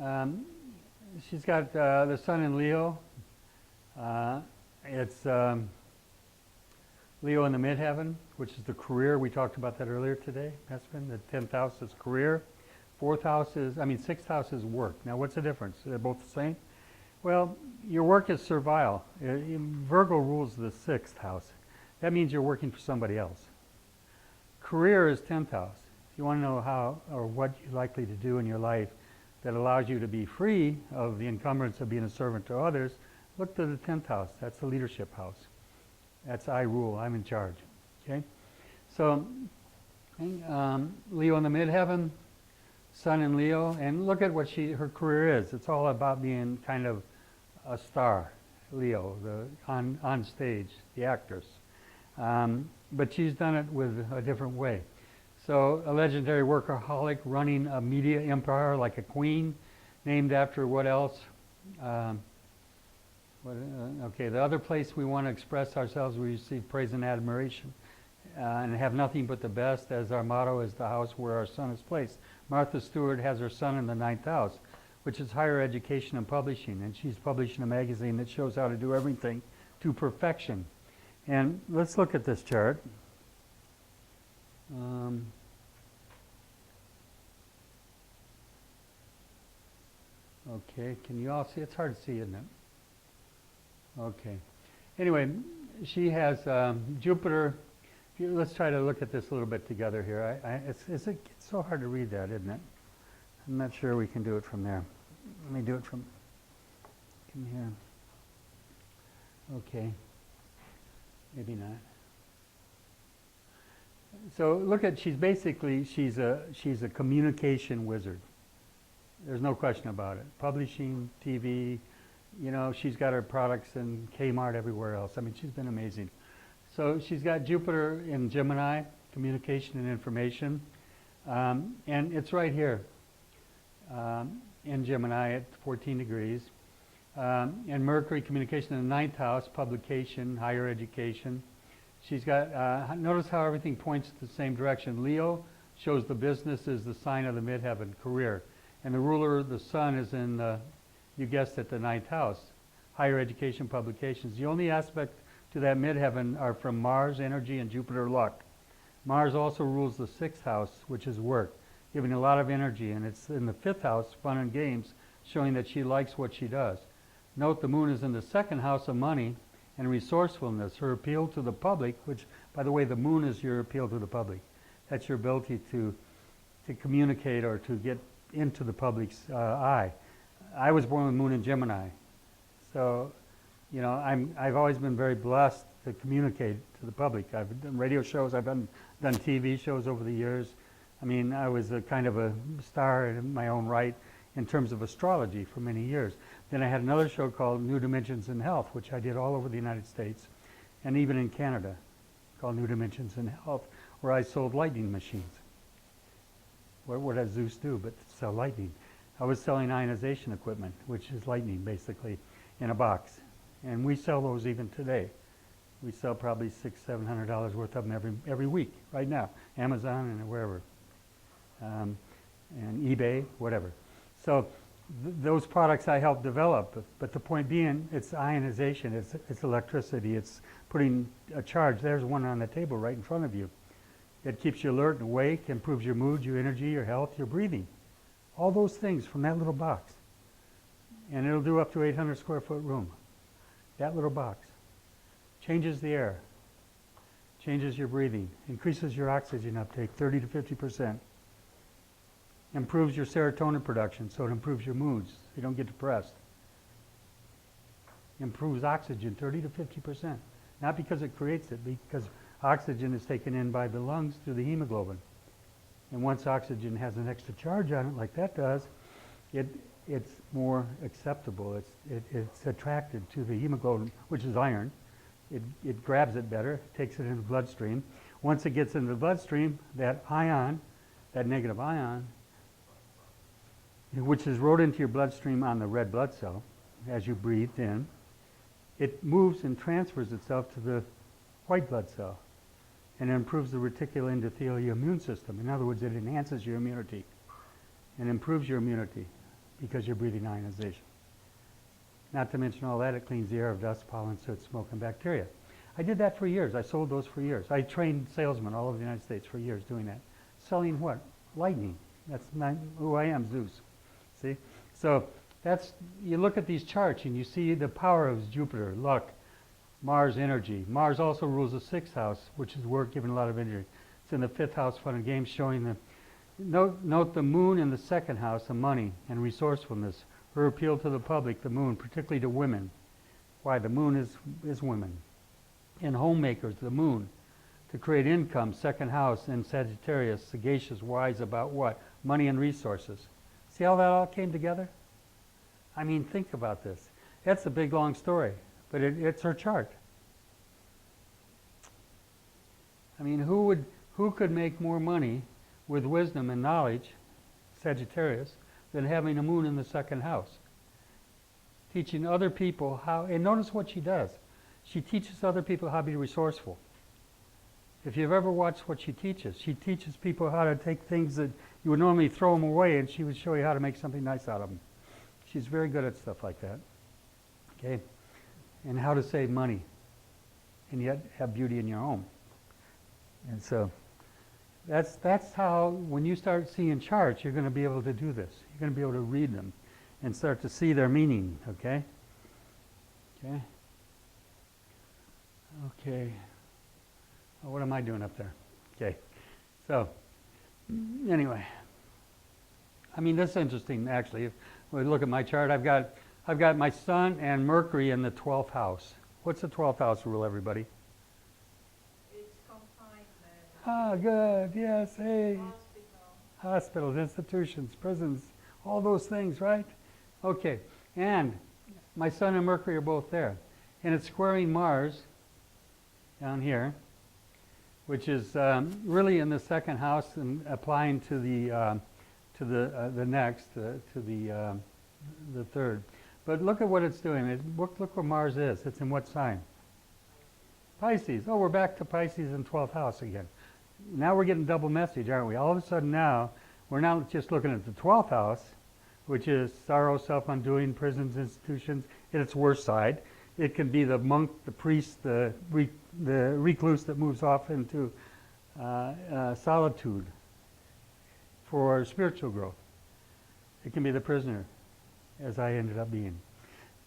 Um, she's got the sun in Leo. It's Leo in the midheaven, which is the career. We talked about that earlier today. That's been the 10th house is career. Sixth house is work. Now, what's the difference? They're both the same? Well, your work is servile. Virgo rules the 6th house. That means you're working for somebody else. Career is 10th house. If you want to know how or what you're likely to do in your life that allows you to be free of the encumbrance of being a servant to others, look to the 10th house. That's the leadership house. That's I rule. I'm in charge. Okay? So, Leo in the midheaven, Sun in Leo, and look at what her career is. It's all about being kind of a star, Leo, on stage, the actress. But she's done it with a different way. So a legendary workaholic running a media empire like a queen, named after what else? Okay, the other place we want to express ourselves, we receive praise and admiration, and have nothing but the best as our motto is the house where our sun is placed. Martha Stewart has her sun in the 9th house, which is higher education and publishing, and she's publishing a magazine that shows how to do everything to perfection. And let's look at this chart. Okay, can you all see? It's hard to see, isn't it? Okay. Anyway, she has Jupiter. Let's try to look at this a little bit together here. It's so hard to read that, isn't it? I'm not sure we can do it from there. Let me do it from here. Okay. Maybe not. So look at, she's a communication wizard. There's no question about it. Publishing, TV, she's got her products in Kmart, everywhere else. I mean, she's been amazing. So she's got Jupiter in Gemini, communication and information. And it's right here in Gemini at 14 degrees. And Mercury, communication in the 9th house, publication, higher education. She's got, notice how everything points to the same direction. Leo shows the business is the sign of the midheaven, career. And the ruler, the sun, is in, you guessed it, the 9th house, higher education, publications. The only aspect to that midheaven are from Mars, energy, and Jupiter, luck. Mars also rules the 6th house, which is work, giving a lot of energy. And it's in the 5th house, fun and games, showing that she likes what she does. Note the moon is in the 2nd house of money and resourcefulness, her appeal to the public, which, by the way, the moon is your appeal to the public. That's your ability to communicate or to get into the public's eye. I was born with moon in Gemini. So, I've always been very blessed to communicate to the public. I've done radio shows, I've done TV shows over the years. I mean, I was a kind of a star in my own right in terms of astrology for many years. Then I had another show called New Dimensions in Health, which I did all over the United States and even in Canada, called New Dimensions in Health, where I sold lightning machines. What does Zeus do but sell lightning? I was selling ionization equipment, which is lightning basically, in a box. And we sell those even today. We sell probably $600-700 worth of them every week, right now. Amazon and wherever. And eBay, whatever. So those products I helped develop, but the point being, it's ionization, it's electricity, it's putting a charge. There's one on the table right in front of you. It keeps you alert and awake, improves your mood, your energy, your health, your breathing. All those things from that little box. And it'll do up to 800 square foot room. That little box. Changes the air, changes your breathing, increases your oxygen uptake 30 to 50%. Improves your serotonin production, so it improves your moods. You don't get depressed. Improves oxygen 30 to 50%. Not because it creates it, because oxygen is taken in by the lungs through the hemoglobin. And once oxygen has an extra charge on it, like that does, it's more acceptable. It's attracted to the hemoglobin, which is iron. It grabs it better, takes it into the bloodstream. Once it gets into the bloodstream, that ion, that negative ion, which is wrote into your bloodstream on the red blood cell as you breathe in, it moves and transfers itself to the white blood cell and improves the reticuloendothelial immune system. In other words, it enhances your immunity and improves your immunity. because you're breathing ionization. Not to mention all that, it cleans the air of dust, pollen, soot, smoke, and bacteria. I did that for years. I sold those for years. I trained salesmen all over the United States for years doing that. Selling what? Lightning. That's not who I am, Zeus. See? So that's, you look at these charts and you see the power of Jupiter, luck, Mars, energy. Mars also rules the 6th house, which is work, giving a lot of energy. It's in the 5th house, fun and games, showing the, note the moon in the 2nd house of money and resourcefulness. Her appeal to the public, the moon, particularly to women. Why? The moon is women. And homemakers, the moon, to create income, 2nd house, and Sagittarius, sagacious, wise about what? Money and resources. See how that all came together? I mean, think about this. That's a big, long story, but it's her chart. I mean, who could make more money with wisdom and knowledge, Sagittarius, than having a moon in the 2nd house? Teaching other people how, and notice what she does. She teaches other people how to be resourceful. If you've ever watched what she teaches people how to take things that you would normally throw them away, and she would show you how to make something nice out of them. She's very good at stuff like that. Okay? And how to save money and yet have beauty in your home. And so that's how, when you start seeing charts, you're going to be able to do this. You're going to be able to read them and start to see their meaning, okay? Okay? Okay. Oh, what am I doing up there? Okay. So, anyway. I mean, this is interesting, actually. If we look at my chart, I've got my Sun and Mercury in the 12th house. What's the 12th house rule, everybody? It's confinement. Ah, good. Yes. Hey. Hospital. Hospitals, institutions, prisons, all those things, right? Okay. And my Sun and Mercury are both there. And it's squaring Mars down here, which is really in the 2nd house and applying to the next, to the 3rd. But look at what it's doing. Look where Mars is. It's in what sign? Pisces. Oh, we're back to Pisces in 12th house again. Now we're getting double message, aren't we? All of a sudden now, we're not just looking at the 12th house, which is sorrow, self-undoing, prisons, institutions, in its worst side. It can be the monk, the priest, the recluse that moves off into solitude for spiritual growth. It can be the prisoner, as I ended up being.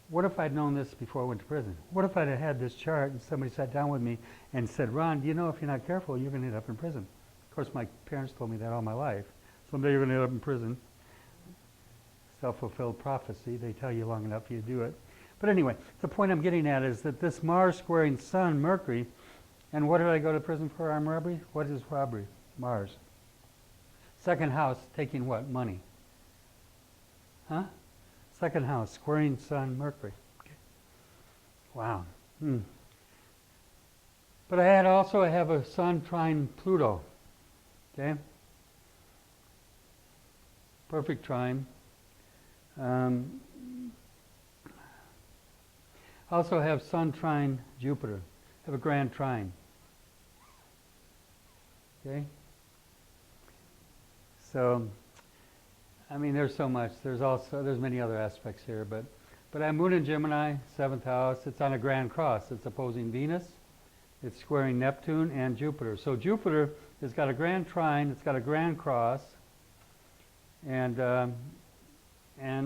What if I'd known this before I went to prison? What if I'd had this chart and somebody sat down with me and said, Ron, do you know if you're not careful, you're going to end up in prison? Of course, my parents told me that all my life. Someday you're going to end up in prison. Self-fulfilled prophecy. They tell you long enough, you do it. But anyway, the point I'm getting at is that this Mars squaring Sun, Mercury, and what did I go to prison for? Armed robbery? What is robbery? Mars. 2nd house, taking what? Money. Huh? 2nd house, squaring Sun, Mercury. Okay. Wow. But I have a Sun trine Pluto. Okay? Perfect trine. Also have Sun trine Jupiter. Have a grand trine. Okay? So, I mean, there's so much. There's many other aspects here, but I have Moon in Gemini, 7th house. It's on a grand cross. It's opposing Venus. It's squaring Neptune and Jupiter. So Jupiter has got a grand trine. It's got a grand cross, and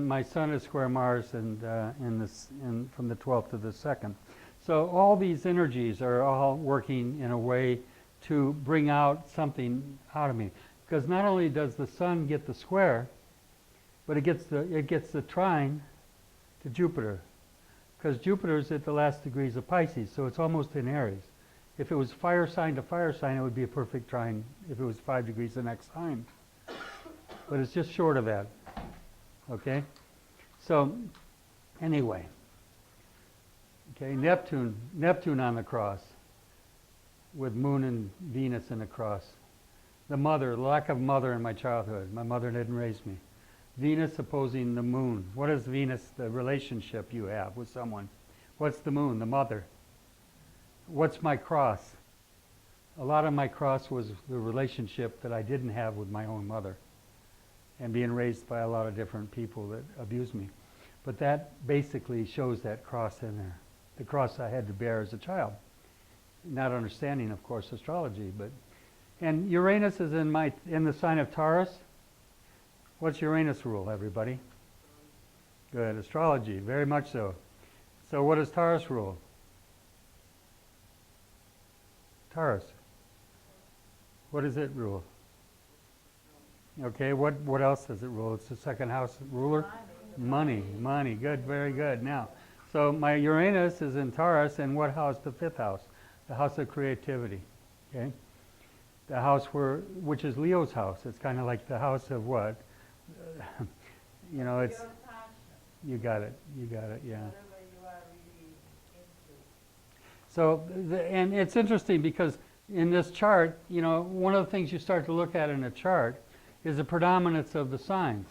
my Sun is square Mars, and from the 12th to the 2nd. So all these energies are all working in a way to bring out something out of me. Because not only does the Sun get the square, but it gets the trine to Jupiter. Because Jupiter's at the last degrees of Pisces, so it's almost in Aries. If it was fire sign to fire sign, it would be a perfect trine if it was 5 degrees the next sign. But it's just short of that. Okay? So, anyway. Okay, Neptune on the cross, with Moon and Venus in the cross. The lack of mother in my childhood. My mother didn't raise me. Venus opposing the Moon. What is Venus, the relationship you have with someone? What's the Moon, the mother? What's my cross? A lot of my cross was the relationship that I didn't have with my own mother. and being raised by a lot of different people that abused me. But that basically shows that cross in there, the cross I had to bear as a child. Not understanding, of course, astrology, but and Uranus is in the sign of Taurus. What's Uranus rule, everybody? Good, astrology, very much so. So what does Taurus rule? Taurus. What does it rule? Okay, what else does it rule? It's the second house ruler? Money, good, very good. Now, so my Uranus is in Taurus, and what house? The fifth house, the house of creativity, okay? The house which is Leo's house. It's kind of like the house of what? You know, it's, Your passion, you got it, yeah. whatever you are really into. So, and it's interesting because in this chart, you know, one of the things you start to look at in a chart is the predominance of the signs.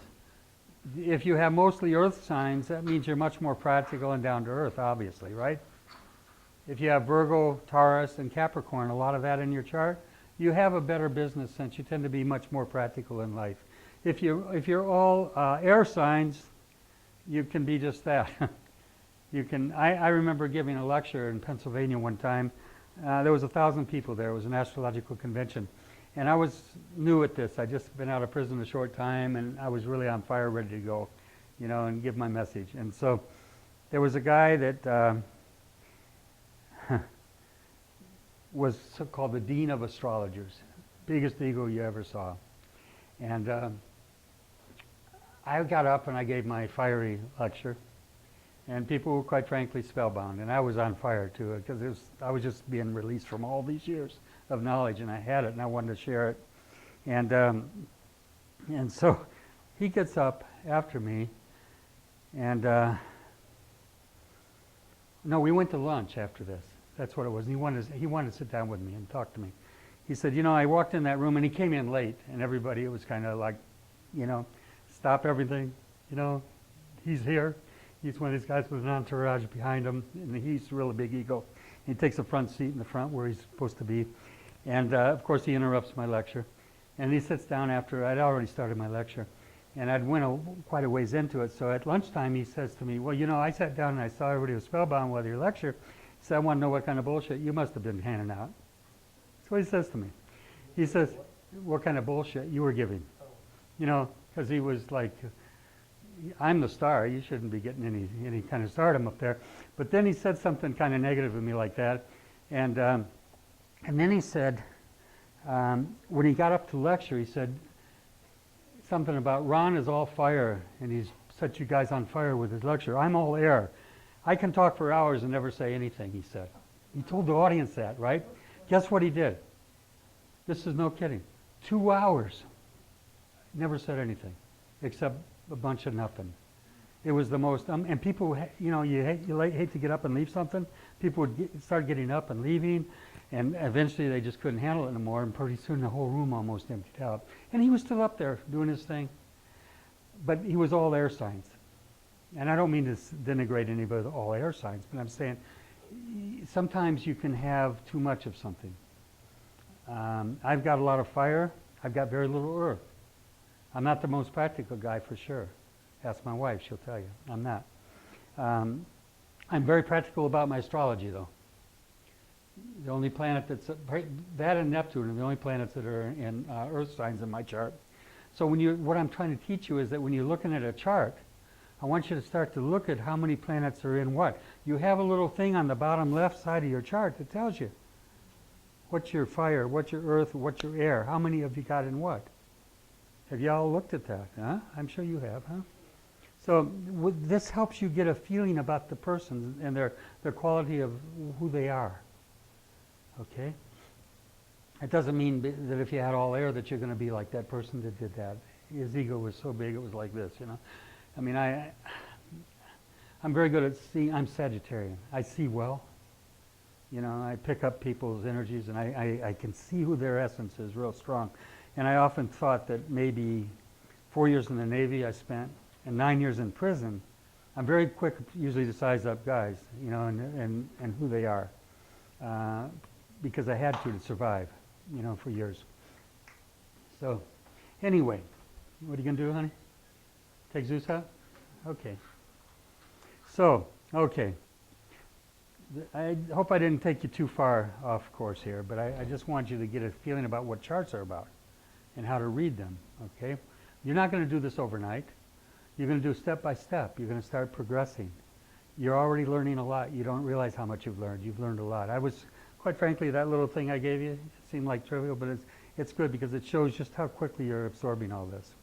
If you have mostly earth signs, that means you're much more practical and down to earth, obviously, right? If you have Virgo, Taurus, and Capricorn, a lot of that in your chart, you have a better business sense. You tend to be much more practical in life. If you're all air signs, you can be just that. You can. I remember giving a lecture in Pennsylvania one time. There was 1,000 people there. It was an astrological convention, and I was new at this. I'd just been out of prison a short time, and I was really on fire, ready to go, you know, and give my message. And so there was a guy that was called the Dean of Astrologers, biggest ego you ever saw. And I got up and I gave my fiery lecture, and people were quite frankly spellbound, and I was on fire too, because I was just being released from all these years of knowledge, and I had it, and I wanted to share it. And so he gets up after me, and no, we went to lunch after this. That's what it was. He wanted to sit down with me and talk to me. He said, you know, I walked in that room, and he came in late, and everybody, it was kind of like, you know, stop everything, you know, he's here. He's one of these guys with an entourage behind him, and he's a really big ego. He takes a front seat in the front where he's supposed to be. And of course, he interrupts my lecture. And he sits down after I'd already started my lecture. And I'd went quite a ways into it. So at lunchtime, he says to me, well, you know, I sat down and I saw everybody was spellbound with your lecture. He said, I want to know what kind of bullshit you must have been handing out. That's what he says to me. He says, what kind of bullshit you were giving? You know, because he was like, I'm the star. You shouldn't be getting any kind of stardom up there. But then he said something kind of negative to me like that. And then he said, when he got up to lecture, he said something about Ron is all fire, and he's set you guys on fire with his lecture. I'm all air. I can talk for hours and never say anything, he said. He told the audience that, right? Guess what he did? This is no kidding. 2 hours. Never said anything, except a bunch of nothing. It was the most, and people, you know, you hate to get up and leave something. People would start getting up and leaving, and eventually they just couldn't handle it anymore, and pretty soon the whole room almost emptied out. And he was still up there doing his thing, but he was all air signs. And I don't mean to denigrate anybody with all air signs, but I'm saying sometimes you can have too much of something. I've got a lot of fire. I've got very little earth. I'm not the most practical guy for sure. Ask my wife, she'll tell you. I'm not. I'm very practical about my astrology, though. The only planet that and Neptune are the only planets that are in earth signs in my chart. So what I'm trying to teach you is that when you're looking at a chart, I want you to start to look at how many planets are in what. You have a little thing on the bottom left side of your chart that tells you what's your fire, what's your earth, what's your air, how many have you got in what. Have you all looked at that? Huh? I'm sure you have, huh? So this helps you get a feeling about the person and their quality of who they are. Okay? It doesn't mean that if you had all air that you're going to be like that person that did that. His ego was so big it was like this, you know. I mean, I'm very good at seeing. I'm Sagittarian. I see well. You know, I pick up people's energies, and I can see who their essence is real strong. And I often thought that maybe 4 years in the Navy I spent, and 9 years in prison, I'm very quick usually to size up guys, you know, and who they are, because I had to survive, you know, for years. So anyway, What are you going to do, honey? Take Zeus out? Okay. So, okay. I hope I didn't take you too far off course here, but I just want you to get a feeling about what charts are about and how to read them, okay? You're not going to do this overnight. You're going to do step by step. You're going to start progressing. You're already learning a lot. You don't realize how much you've learned. You've learned a lot. I was, quite frankly, that little thing I gave you seemed like trivial, but it's good because it shows just how quickly you're absorbing all this,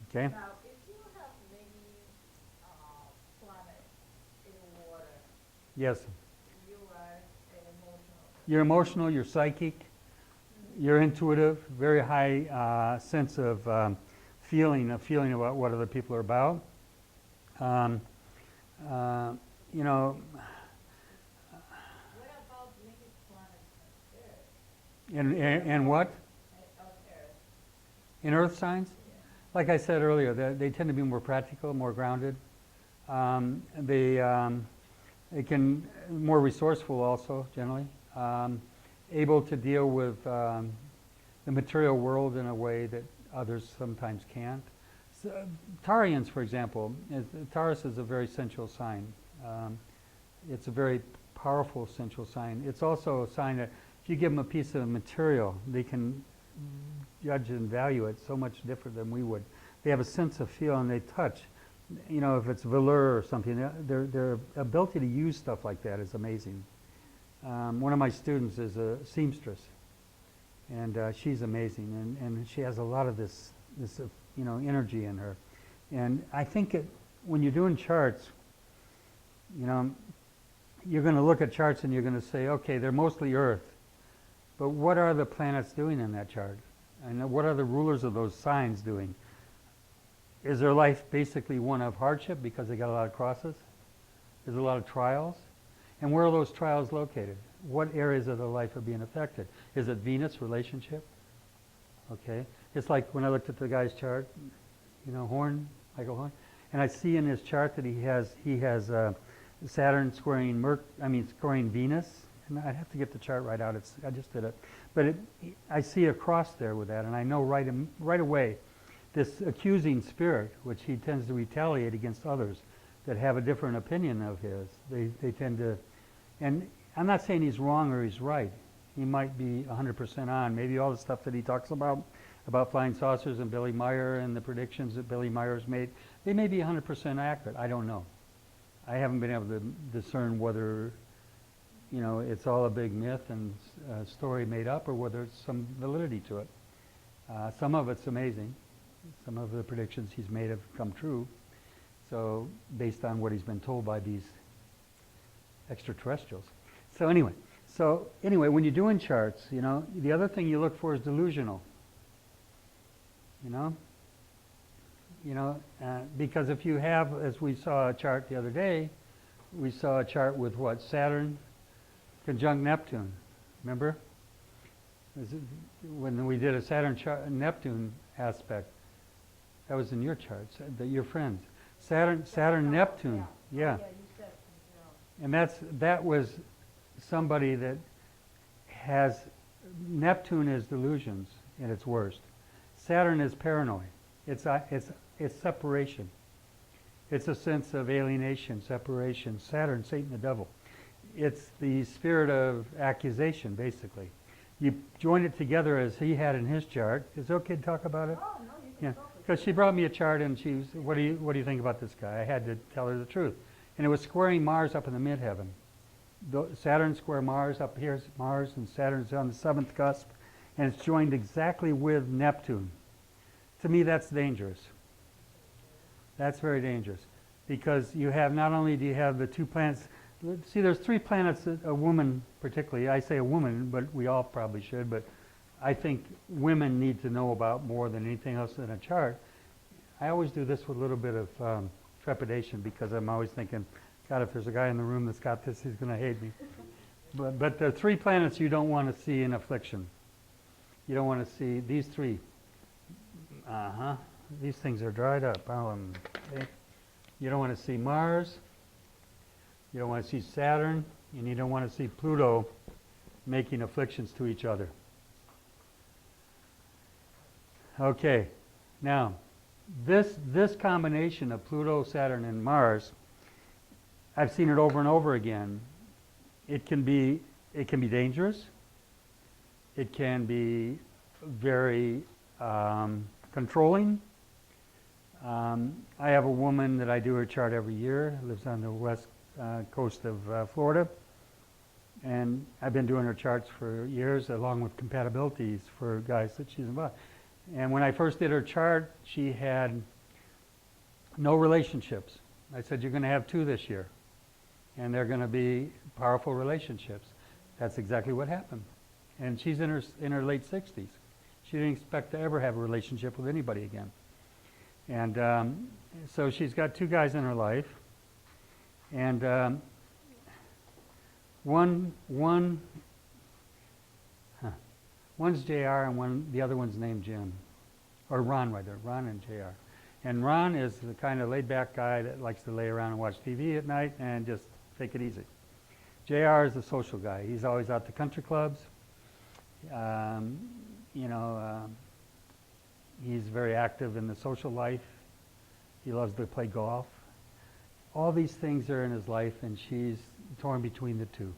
okay? Now, if you have many planets in water, Yes. you are an emotional. You're emotional, you're psychic, you're intuitive, very high sense of feeling about what other people are about. You know, What about many planets on Earth? and what? On Earth? In earth signs? Yeah. Like I said earlier, they tend to be more practical, more grounded. They can more resourceful also generally, able to deal with the material world in a way that others sometimes can't. So, Tarians, for example, Taurus is a very sensual sign. It's a very powerful sensual sign. It's also a sign that if you give them a piece of material, they can judge and value it so much different than we would. They have a sense of feel and they touch. You know, if it's velour or something, their ability to use stuff like that is amazing. One of my students is a seamstress, and she's amazing, and she has a lot of this you know, energy in her. And I think when you're doing charts, you know, you're going to look at charts and you're going to say, okay, they're mostly Earth, but what are the planets doing in that chart? And what are the rulers of those signs doing? Is their life basically one of hardship because they got a lot of crosses? There's a lot of trials? And where are those trials located? What areas of their life are being affected? Is it Venus relationship? Okay. It's like when I looked at the guy's chart, you know, Michael Horn, and I see in his chart that he has Saturn squaring Venus, and I'd have to get the chart right out. I just did it, but I see a cross there with that, and I know right away this accusing spirit, which he tends to retaliate against others that have a different opinion of his. They tend to, and I'm not saying he's wrong or he's right. He might be 100% on. Maybe all the stuff that he talks about flying saucers and Billy Meyer and the predictions that Billy Meyer's made, they may be 100% accurate. I don't know. I haven't been able to discern whether, you know, it's all a big myth and a story made up or whether it's some validity to it. Some of it's amazing. Some of the predictions he's made have come true. So based on what he's been told by these extraterrestrials. So anyway, when you're doing charts, you know, the other thing you look for is delusional. You know, because if you have, as we saw a chart the other day, we saw a chart with what? Saturn conjunct Neptune. Remember? When we did a Saturn-Neptune aspect, that was in your charts, your friends. Saturn-Neptune, yeah. Yeah, you said, you know. And that was somebody that has, Neptune is delusions at its worst. Saturn is paranoid. It's separation. It's a sense of alienation, separation. Saturn, Satan, the devil. It's the spirit of accusation, basically. You join it together as he had in his chart. Is it okay to talk about it? Oh, no, you can Yeah, talk with because she brought me a chart and she was, what do you think about this guy? I had to tell her the truth. And it was squaring Mars up in the midheaven. Saturn square Mars, up here's Mars, and Saturn's on the 7th cusp, and it's joined exactly with Neptune. To me, that's dangerous. That's very dangerous, because you have, not only do you have the two planets, see there's 3 planets that a woman particularly, I say a woman, but we all probably should, but I think women need to know about more than anything else in a chart. I always do this with a little bit of trepidation, because I'm always thinking, God, if there's a guy in the room that's got this, he's going to hate me. But there are 3 planets you don't want to see in affliction. You don't want to see these 3. These things are dried up. Okay. You don't want to see Mars. You don't want to see Saturn. And you don't want to see Pluto making afflictions to each other. Okay. Now, this combination of Pluto, Saturn, and Mars, I've seen it over and over again. It can be dangerous. It can be very controlling. I have a woman that I do her chart every year, lives on the west coast of Florida, and I've been doing her charts for years, along with compatibilities for guys that she's involved. And when I first did her chart, she had no relationships. I said, you're going to have 2 this year, and they're going to be powerful relationships. That's exactly what happened. And she's in her late 60s. She didn't expect to ever have a relationship with anybody again. And so she's got 2 guys in her life, and one's JR and the other one's named Jim, or Ron rather, Ron and JR. And Ron is the kind of laid-back guy that likes to lay around and watch TV at night and just take it easy. JR is the social guy. He's always out to country clubs. He's very active in the social life. He loves to play golf. All these things are in his life, and she's torn between the 2.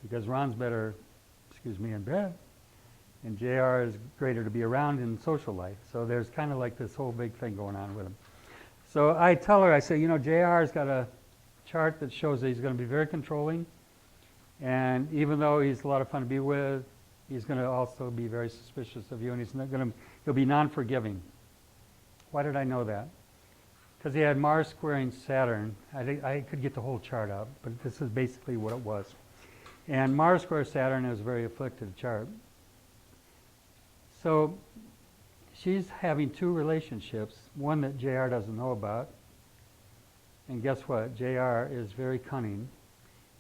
Because Ron's better, in bed, and JR is greater to be around in social life. So there's kind of like this whole big thing going on with him. So I tell her, I say, JR's got a chart that shows that he's going to be very controlling, and even though he's a lot of fun to be with, he's going to also be very suspicious of you, and he'll be non-forgiving. Why did I know that? Because he had Mars squaring Saturn. I could get the whole chart out, but this is basically what it was. And Mars square Saturn is a very afflicted chart. So she's having 2 relationships, one that JR doesn't know about. And guess what? JR is very cunning.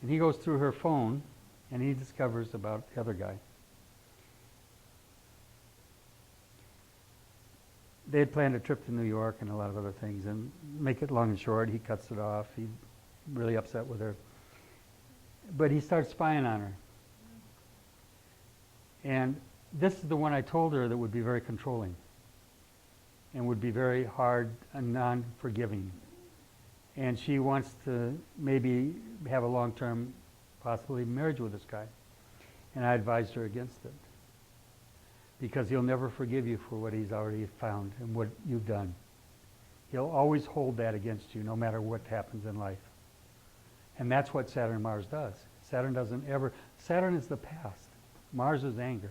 And he goes through her phone, and he discovers about the other guy. They had planned a trip to New York and a lot of other things, and make it long and short, he cuts it off. He's really upset with her. But he starts spying on her. And this is the one I told her that would be very controlling and would be very hard and non-forgiving. And she wants to maybe have a long-term, possibly marriage with this guy. And I advised her against it. Because he'll never forgive you for what he's already found and what you've done. He'll always hold that against you, no matter what happens in life. And that's what Saturn and Mars does. Saturn is the past. Mars is anger.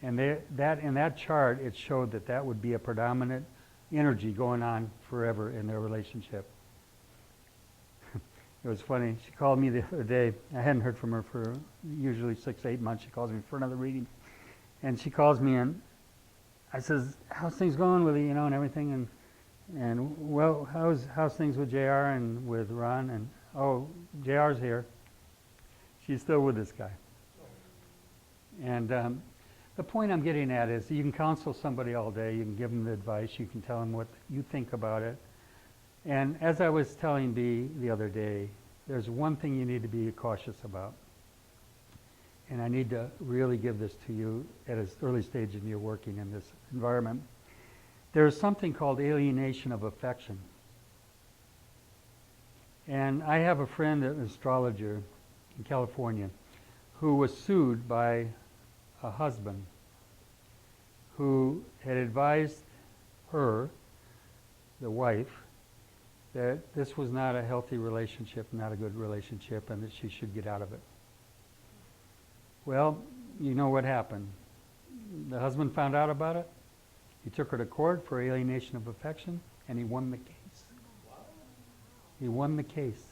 And in that chart, it showed that would be a predominant energy going on forever in their relationship. It was funny. She called me the other day. I hadn't heard from her for usually 6, 8 months. She calls me for another reading. And she calls me, and I says, how's things going with you, and everything? And well, how's things with JR and with Ron? And oh, JR's here. She's still with this guy. And the point I'm getting at is you can counsel somebody all day. You can give them the advice. You can tell them what you think about it. And as I was telling B the other day, there's one thing you need to be cautious about. And I need to really give this to you at an early stage in your working in this environment. There's something called alienation of affection. And I have a friend, an astrologer in California, who was sued by a husband who had advised her, the wife, that this was not a healthy relationship, not a good relationship, and that she should get out of it. Well, you know what happened. The husband found out about it. He took her to court for alienation of affection, and he won the case. He won the case.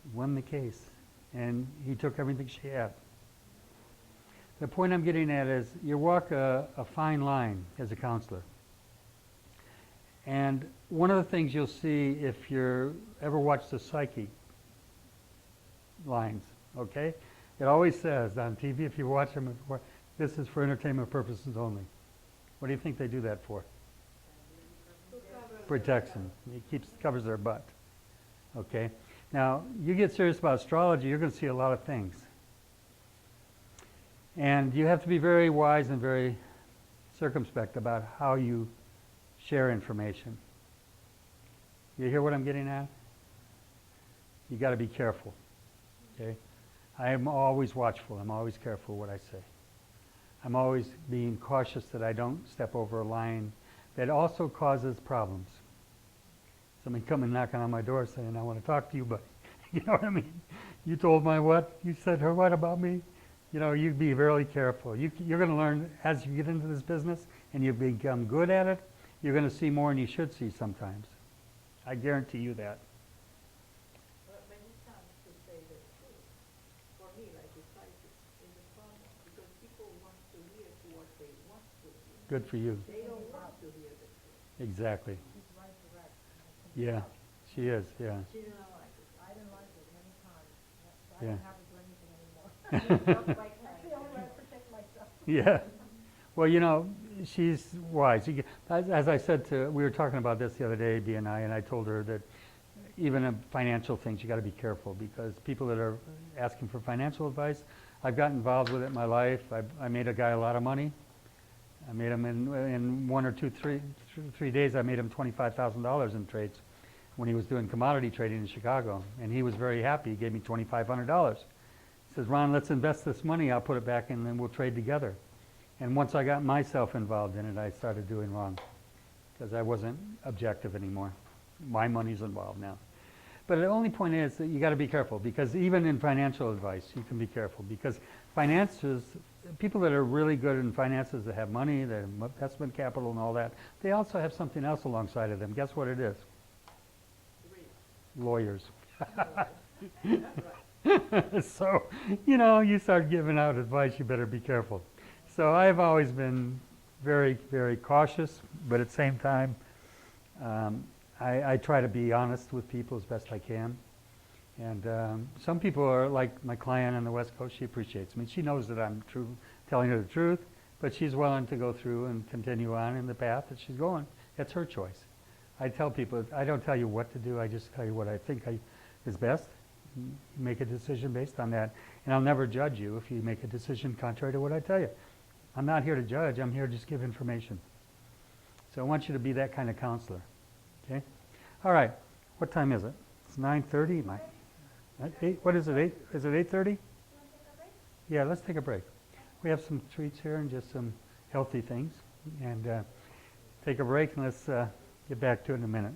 He won the case. And he took everything she had. The point I'm getting at is you walk a fine line as a counselor. And one of the things you'll see if you ever watch the psychic lines, okay? It always says on TV, if you watch them, this is for entertainment purposes only. What do you think they do that for? Protection. It covers their butt. Okay? Now, you get serious about astrology, you're going to see a lot of things. And you have to be very wise and very circumspect about how you share information. You hear what I'm getting at? You got to be careful, okay? I am always watchful. I'm always careful what I say. I'm always being cautious that I don't step over a line that also causes problems. Somebody coming knocking on my door saying, I want to talk to you, but you know what I mean? You told my what? You said her what about me? You know, you'd be really careful. You're going to learn as you get into this business and you become good at it, you're going to see more than you should see sometimes. I guarantee you that. But many times to say the truth, for me, like it's like is a problem because people want to hear what they want to hear. Good for you. They don't want to hear the truth. Exactly. She's right, direct. Yeah, she is, yeah. She didn't like it. I didn't like it many times. So I Yeah. don't have to do anything anymore. That's the only way I protect myself. Yeah. Well, you know, she's wise. As I said we were talking about this the other day, B and I told her that even in financial things, you got to be careful because people that are asking for financial advice, I've gotten involved with it in my life. I made a guy a lot of money. I made him in 1 or 2, 3 days, I made him $25,000 in trades when he was doing commodity trading in Chicago. And he was very happy. He gave me $2,500. He says, Ron, let's invest this money. I'll put it back and then we'll trade together. And once I got myself involved in it, I started doing wrong because I wasn't objective anymore. My money's involved now. But the only point is that you got to be careful because even in financial advice, you can be careful because finances, people that are really good in finances that have money, that have investment capital and all that, they also have something else alongside of them. Guess what it is? Lawyers. So, you know, you start giving out advice, you better be careful. So I've always been very, very cautious, but at the same time, I try to be honest with people as best I can. And some people are like my client on the West Coast, she appreciates me. She knows that I'm telling her the truth, but she's willing to go through and continue on in the path that she's going. It's her choice. I tell people, I don't tell you what to do, I just tell you what I think is best. You make a decision based on that. And I'll never judge you if you make a decision contrary to what I tell you. I'm not here to judge, I'm here to just give information. So I want you to be that kind of counselor. Okay? All right, what time is it? It's 9:30. What is it, 8? Is it 8:30? Yeah, let's take a break. We have some treats here and just some healthy things. And take a break and let's get back to it in a minute.